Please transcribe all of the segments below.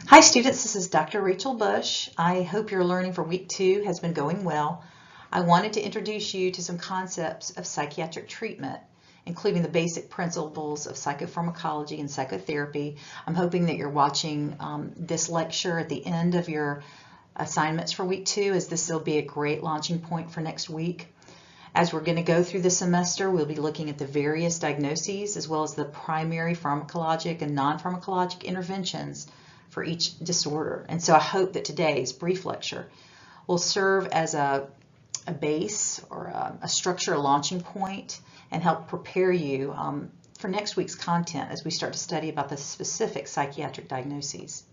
Hi students, this is Dr. Rachel Bush. I hope your learning for week 2 has been going well. I wanted to introduce you to some concepts of psychiatric treatment, including the basic principles of psychopharmacology and psychotherapy. I'm hoping that you're watching this lecture at the end of your assignments for week 2, as this will be a great launching point for next week. As we're going to go through the semester, we'll be looking at the various diagnoses as well as the primary pharmacologic and non-pharmacologic interventions for each disorder. And so I hope that today's brief lecture will serve as a base or a structure, a launching point, and help prepare you for next week's content as we start to study about the specific psychiatric diagnoses.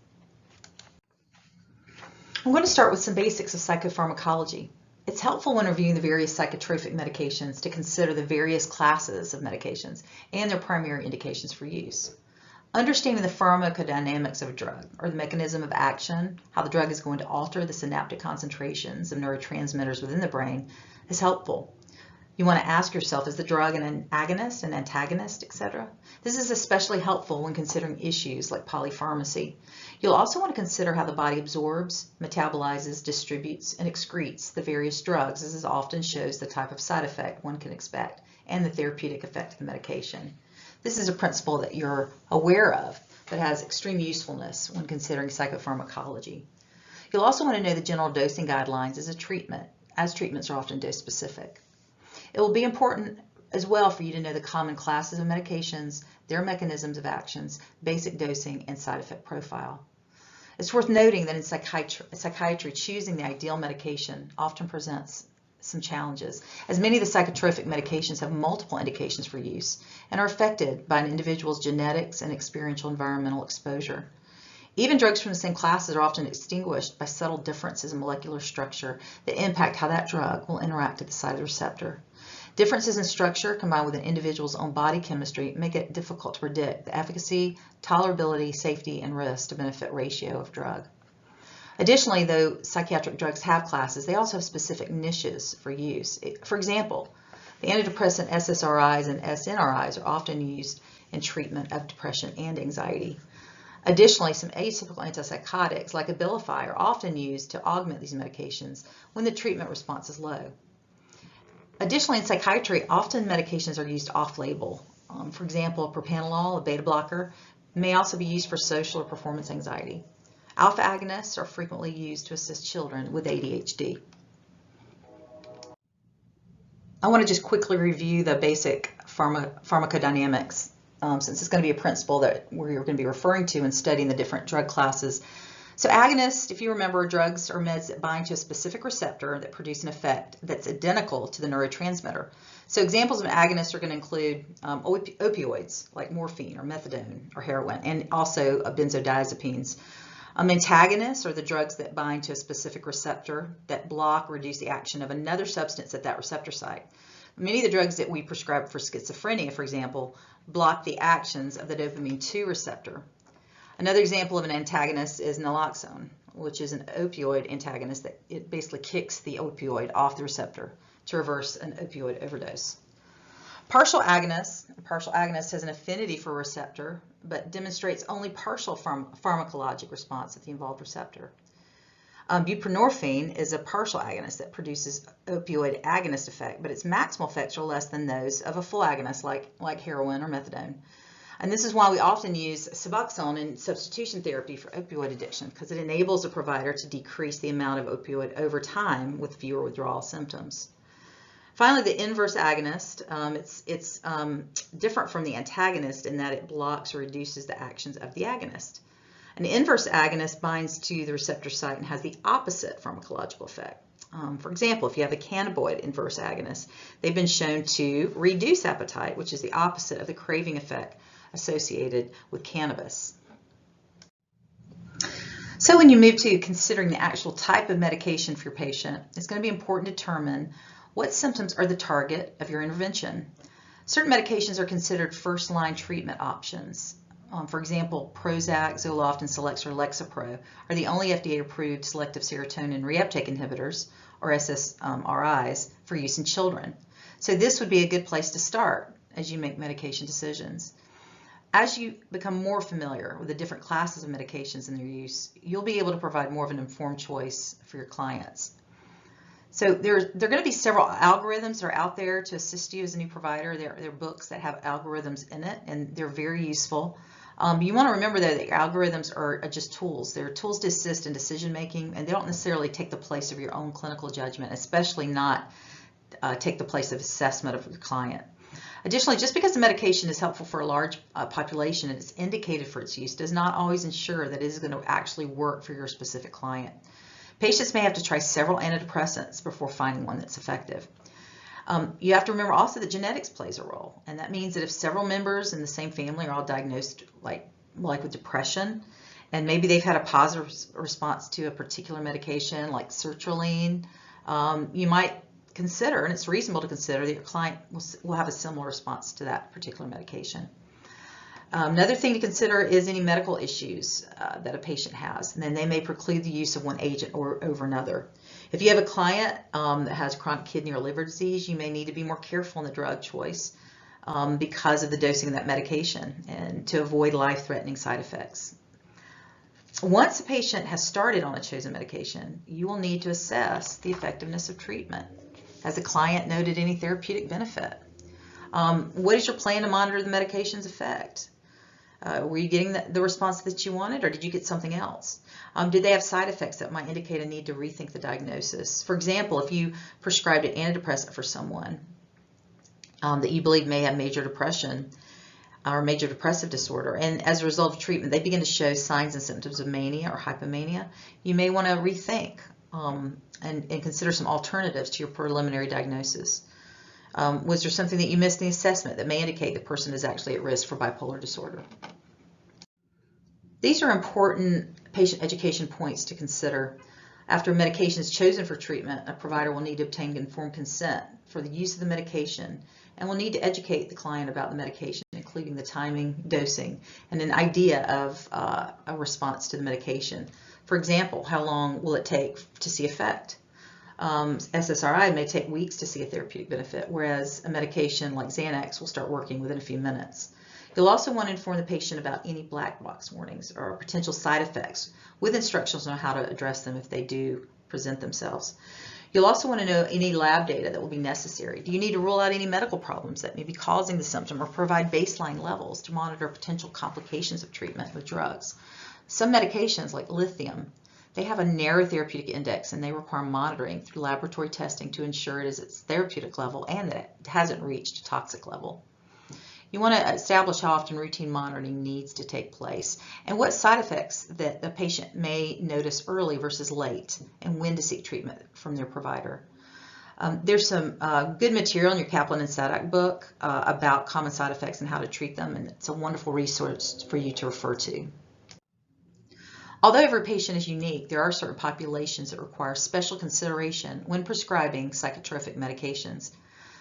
I'm going to start with some basics of psychopharmacology. It's helpful when reviewing the various psychotropic medications to consider the various classes of medications and their primary indications for use. Understanding the pharmacodynamics of a drug, or the mechanism of action, how the drug is going to alter the synaptic concentrations of neurotransmitters within the brain, is helpful. You want to ask yourself, is the drug an agonist, an antagonist, etc.? This is especially helpful when considering issues like polypharmacy. You'll also want to consider how the body absorbs, metabolizes, distributes, and excretes the various drugs, as this often shows the type of side effect one can expect and the therapeutic effect of the medication. This is a principle that you're aware of, but has extreme usefulness when considering psychopharmacology. You'll also want to know the general dosing guidelines as a treatment, as treatments are often dose specific. It will be important as well for you to know the common classes of medications, their mechanisms of actions, basic dosing, and side effect profile. It's worth noting that in psychiatry, choosing the ideal medication often presents some challenges, as many of the psychotropic medications have multiple indications for use and are affected by an individual's genetics and experiential environmental exposure. Even drugs from the same classes are often distinguished by subtle differences in molecular structure that impact how that drug will interact at the site of the receptor. Differences in structure combined with an individual's own body chemistry make it difficult to predict the efficacy, tolerability, safety, and risk to benefit ratio of drug. Additionally, though psychiatric drugs have classes, they also have specific niches for use. For example, the antidepressant SSRIs and SNRIs are often used in treatment of depression and anxiety. Additionally, some atypical antipsychotics like Abilify are often used to augment these medications when the treatment response is low. Additionally, in psychiatry, often medications are used off-label. For example, propranolol, a beta blocker, may also be used for social or performance anxiety. Alpha agonists are frequently used to assist children with ADHD. I want to just quickly review the basic pharmacodynamics, since it's going to be a principle that we're going to be referring to in studying the different drug classes. So agonists, if you remember, drugs or meds that bind to a specific receptor that produce an effect that's identical to the neurotransmitter. So examples of agonists are going to include opioids like morphine or methadone or heroin, and also benzodiazepines. Antagonists are the drugs that bind to a specific receptor that block or reduce the action of another substance at that receptor site. Many of the drugs that we prescribe for schizophrenia, for example, block the actions of the dopamine 2 receptor. Another example of an antagonist is naloxone, which is an opioid antagonist that it basically kicks the opioid off the receptor to reverse an opioid overdose. Partial agonist has an affinity for a receptor, but demonstrates only partial pharmacologic response at the involved receptor. Buprenorphine is a partial agonist that produces opioid agonist effect, but its maximal effects are less than those of a full agonist like heroin or methadone. And this is why we often use Suboxone in substitution therapy for opioid addiction, because it enables a provider to decrease the amount of opioid over time with fewer withdrawal symptoms. Finally, the inverse agonist, it's different from the antagonist in that it blocks or reduces the actions of the agonist. An inverse agonist binds to the receptor site and has the opposite pharmacological effect. For example, if you have a cannabinoid inverse agonist, they've been shown to reduce appetite, which is the opposite of the craving effect associated with cannabis. So when you move to considering the actual type of medication for your patient, it's going to be important to determine what symptoms are the target of your intervention. Certain medications are considered first-line treatment options. For example, Prozac, Zoloft, and Celexa or Lexapro are the only FDA-approved selective serotonin reuptake inhibitors, or SSRIs, for use in children. So this would be a good place to start as you make medication decisions. As you become more familiar with the different classes of medications and their use, you'll be able to provide more of an informed choice for your clients. So there are going to be several algorithms that are out there to assist you as a new provider. There are books that have algorithms in it, and they're very useful. You want to remember, though, that your algorithms are just tools. They're tools to assist in decision making, and they don't necessarily take the place of your own clinical judgment, especially not take the place of assessment of your client. Additionally, just because a medication is helpful for a large population and it's indicated for its use does not always ensure that it is going to actually work for your specific client. Patients may have to try several antidepressants before finding one that's effective. You have to remember also that genetics plays a role, and that means that if several members in the same family are all diagnosed like with depression, and maybe they've had a positive response to a particular medication like sertraline, you might consider, and it's reasonable to consider, that your client will have a similar response to that particular medication. Another thing to consider is any medical issues that a patient has, and then they may preclude the use of one agent over another. If you have a client that has chronic kidney or liver disease, you may need to be more careful in the drug choice because of the dosing of that medication and to avoid life-threatening side effects. Once a patient has started on a chosen medication, you will need to assess the effectiveness of treatment. Has the client noted any therapeutic benefit? What is your plan to monitor the medication's effect? Were you getting the response that you wanted, or did you get something else? Did they have side effects that might indicate a need to rethink the diagnosis? For example, if you prescribed an antidepressant for someone that you believe may have major depression or major depressive disorder, and as a result of treatment they begin to show signs and symptoms of mania or hypomania, you may want to rethink and consider some alternatives to your preliminary diagnosis. Was there something that you missed in the assessment that may indicate the person is actually at risk for bipolar disorder? These are important patient education points to consider. After a medication is chosen for treatment, a provider will need to obtain informed consent for the use of the medication and will need to educate the client about the medication, including the timing, dosing, and an idea of a response to the medication. For example, how long will it take to see effect? SSRI may take weeks to see a therapeutic benefit, whereas a medication like Xanax will start working within a few minutes. You'll also want to inform the patient about any black box warnings or potential side effects with instructions on how to address them if they do present themselves. You'll also want to know any lab data that will be necessary. Do you need to rule out any medical problems that may be causing the symptom or provide baseline levels to monitor potential complications of treatment with drugs? Some medications like lithium, they have a narrow therapeutic index and they require monitoring through laboratory testing to ensure it is its therapeutic level and that it hasn't reached a toxic level. You want to establish how often routine monitoring needs to take place and what side effects that the patient may notice early versus late and when to seek treatment from their provider. There's some good material in your Kaplan and Sadak book about common side effects and how to treat them, and it's a wonderful resource for you to refer to. Although every patient is unique, there are certain populations that require special consideration when prescribing psychotropic medications.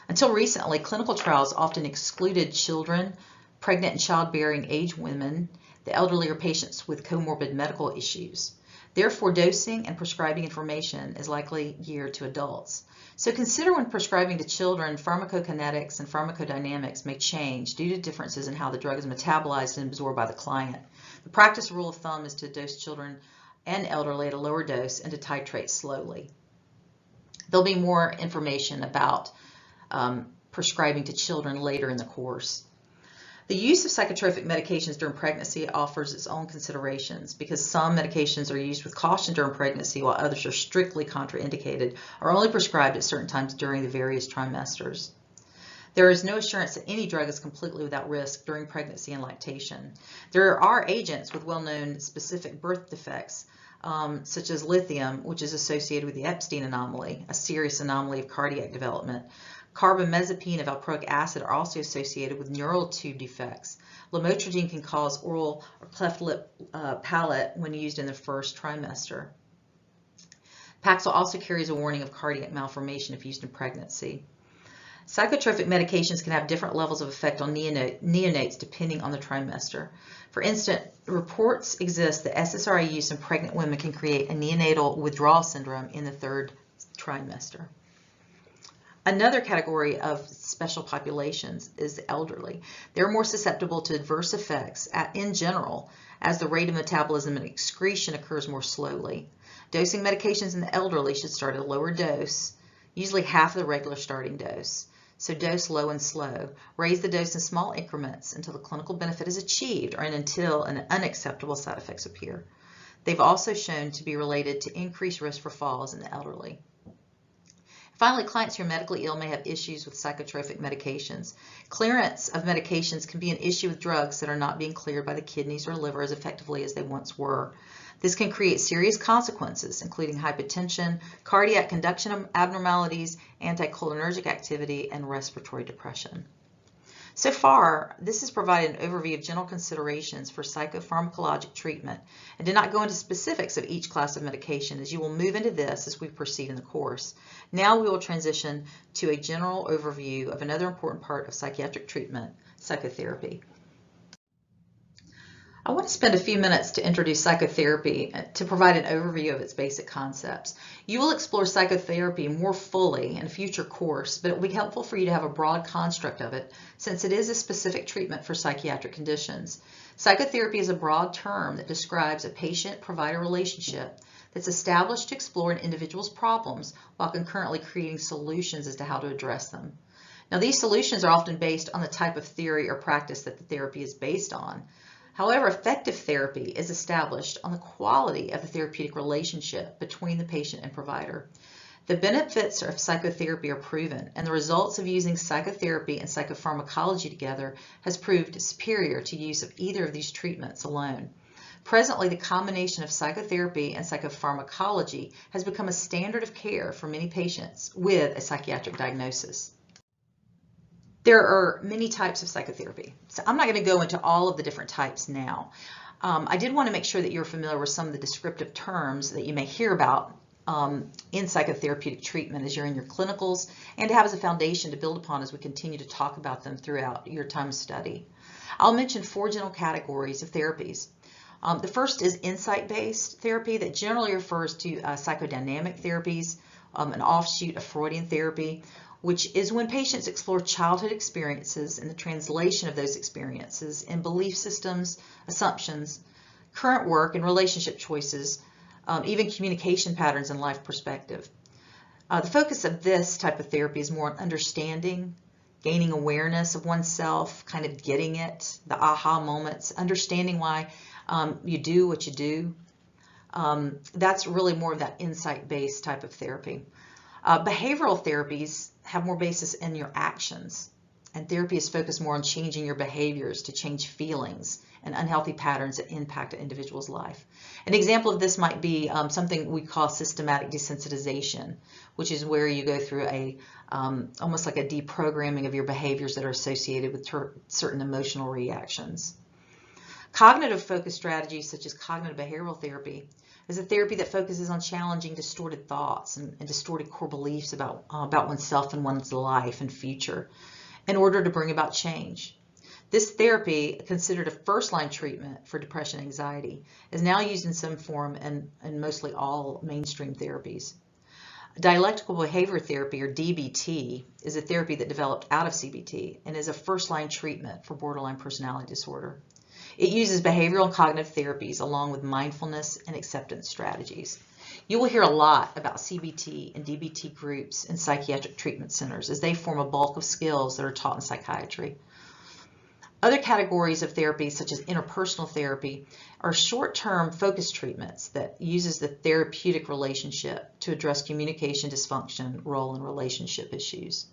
Until recently, clinical trials often excluded children, pregnant and childbearing age women, the elderly, or patients with comorbid medical issues. Therefore, dosing and prescribing information is likely geared to adults. So consider when prescribing to children, pharmacokinetics and pharmacodynamics may change due to differences in how the drug is metabolized and absorbed by the client. The practice rule of thumb is to dose children and elderly at a lower dose and to titrate slowly. There'll be more information about prescribing to children later in the course. The use of psychotropic medications during pregnancy offers its own considerations because some medications are used with caution during pregnancy while others are strictly contraindicated or only prescribed at certain times during the various trimesters. There is no assurance that any drug is completely without risk during pregnancy and lactation. There are agents with well-known specific birth defects, such as lithium, which is associated with the Epstein anomaly, a serious anomaly of cardiac development. Carbamazepine and valproic acid are also associated with neural tube defects. Lamotrigine can cause oral or cleft lip palate when used in the first trimester. Paxil also carries a warning of cardiac malformation if used in pregnancy. Psychotropic medications can have different levels of effect on neonates depending on the trimester. For instance, reports exist that SSRI use in pregnant women can create a neonatal withdrawal syndrome in the third trimester. Another category of special populations is the elderly. They're more susceptible to adverse effects in general, as the rate of metabolism and excretion occurs more slowly. Dosing medications in the elderly should start at a lower dose, usually half the regular starting dose. So dose low and slow. Raise the dose in small increments until the clinical benefit is achieved or until unacceptable side effects appear. They've also shown to be related to increased risk for falls in the elderly. Finally, clients who are medically ill may have issues with psychotropic medications. Clearance of medications can be an issue with drugs that are not being cleared by the kidneys or liver as effectively as they once were. This can create serious consequences, including hypertension, cardiac conduction abnormalities, anticholinergic activity, and respiratory depression. So far, this has provided an overview of general considerations for psychopharmacologic treatment and did not go into specifics of each class of medication, as you will move into this as we proceed in the course. Now we will transition to a general overview of another important part of psychiatric treatment, psychotherapy. I want to spend a few minutes to introduce psychotherapy to provide an overview of its basic concepts. You will explore psychotherapy more fully in a future course, but it will be helpful for you to have a broad construct of it since it is a specific treatment for psychiatric conditions. Psychotherapy is a broad term that describes a patient-provider relationship that's established to explore an individual's problems while concurrently creating solutions as to how to address them. Now, these solutions are often based on the type of theory or practice that the therapy is based on. However, effective therapy is established on the quality of the therapeutic relationship between the patient and provider. The benefits of psychotherapy are proven, and the results of using psychotherapy and psychopharmacology together has proved superior to use of either of these treatments alone. Presently, the combination of psychotherapy and psychopharmacology has become a standard of care for many patients with a psychiatric diagnosis. There are many types of psychotherapy, so I'm not going to go into all of the different types now. I did want to make sure that you're familiar with some of the descriptive terms that you may hear about in psychotherapeutic treatment as you're in your clinicals, and to have as a foundation to build upon as we continue to talk about them throughout your time of study. I'll mention 4 general categories of therapies. The first is insight-based therapy that generally refers to psychodynamic therapies, an offshoot of Freudian therapy, which is when patients explore childhood experiences and the translation of those experiences in belief systems, assumptions, current work and relationship choices, even communication patterns and life perspective. The focus of this type of therapy is more on understanding, gaining awareness of oneself, kind of getting it, the aha moments, understanding why you do what you do. That's really more of that insight-based type of therapy. Behavioral therapies have more basis in your actions, and therapy is focused more on changing your behaviors to change feelings and unhealthy patterns that impact an individual's life. An example of this might be something we call systematic desensitization, which is where you go through a almost like a deprogramming of your behaviors that are associated with certain emotional reactions. Cognitive focused strategies such as cognitive behavioral therapy is a therapy that focuses on challenging distorted thoughts and distorted core beliefs about oneself and one's life and future in order to bring about change. This therapy, considered a first-line treatment for depression and anxiety, is now used in some form in mostly all mainstream therapies. Dialectical behavior therapy, or DBT, is a therapy that developed out of CBT and is a first-line treatment for borderline personality disorder. It uses behavioral and cognitive therapies along with mindfulness and acceptance strategies. You will hear a lot about CBT and DBT groups in psychiatric treatment centers as they form a bulk of skills that are taught in psychiatry. Other categories of therapy, such as interpersonal therapy, are short-term focused treatments that uses the therapeutic relationship to address communication dysfunction, role, and relationship issues.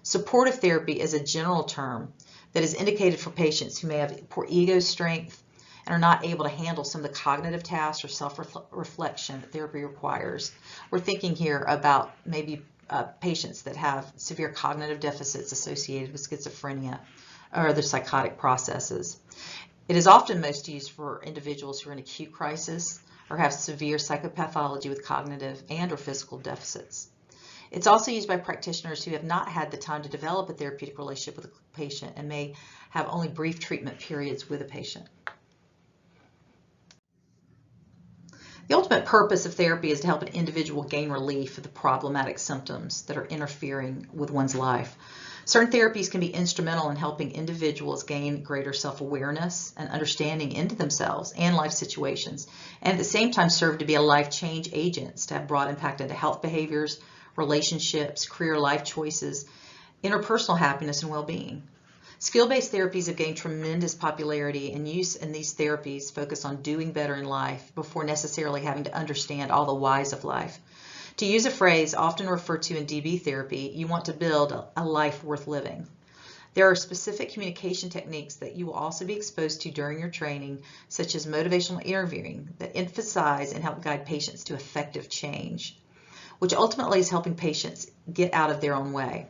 Supportive therapy is a general term that is indicated for patients who may have poor ego strength and are not able to handle some of the cognitive tasks or self-reflection that therapy requires. We're thinking here about maybe patients that have severe cognitive deficits associated with schizophrenia or other psychotic processes. It is often most used for individuals who are in acute crisis or have severe psychopathology with cognitive and or physical deficits. It's also used by practitioners who have not had the time to develop a therapeutic relationship with a patient and may have only brief treatment periods with a patient. The ultimate purpose of therapy is to help an individual gain relief of the problematic symptoms that are interfering with one's life. Certain therapies can be instrumental in helping individuals gain greater self-awareness and understanding into themselves and life situations, and at the same time serve to be a life change agents to have broad impact into health behaviors, relationships, career life choices, interpersonal happiness, and well-being. Skill-based therapies have gained tremendous popularity, and use in these therapies focus on doing better in life before necessarily having to understand all the whys of life. To use a phrase often referred to in DB therapy, you want to build a life worth living. There are specific communication techniques that you will also be exposed to during your training, such as motivational interviewing, that emphasize and help guide patients to effective change, which ultimately is helping patients get out of their own way.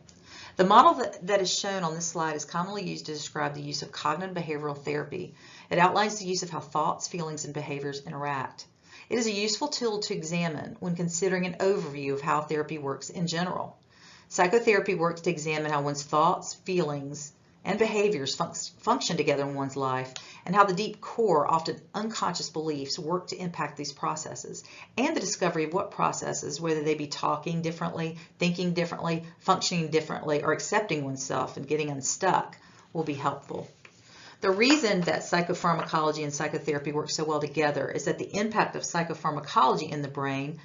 The model that is shown on this slide is commonly used to describe the use of cognitive behavioral therapy. It outlines the use of how thoughts, feelings, and behaviors interact. It is a useful tool to examine when considering an overview of how therapy works in general. Psychotherapy works to examine how one's thoughts, feelings, and behaviors function together in one's life, and how the deep core, often unconscious beliefs work to impact these processes, and the discovery of what processes, whether they be talking differently, thinking differently, functioning differently, or accepting oneself and getting unstuck, will be helpful. The reason that psychopharmacology and psychotherapy work so well together is that the impact of psychopharmacology in the brain,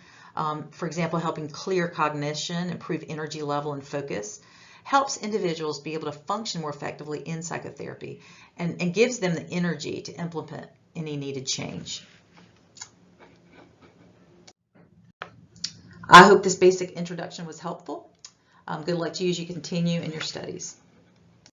for example, helping clear cognition, improve energy level and focus, helps individuals be able to function more effectively in psychotherapy and gives them the energy to implement any needed change. I hope this basic introduction was helpful. Good luck to you as you continue in your studies.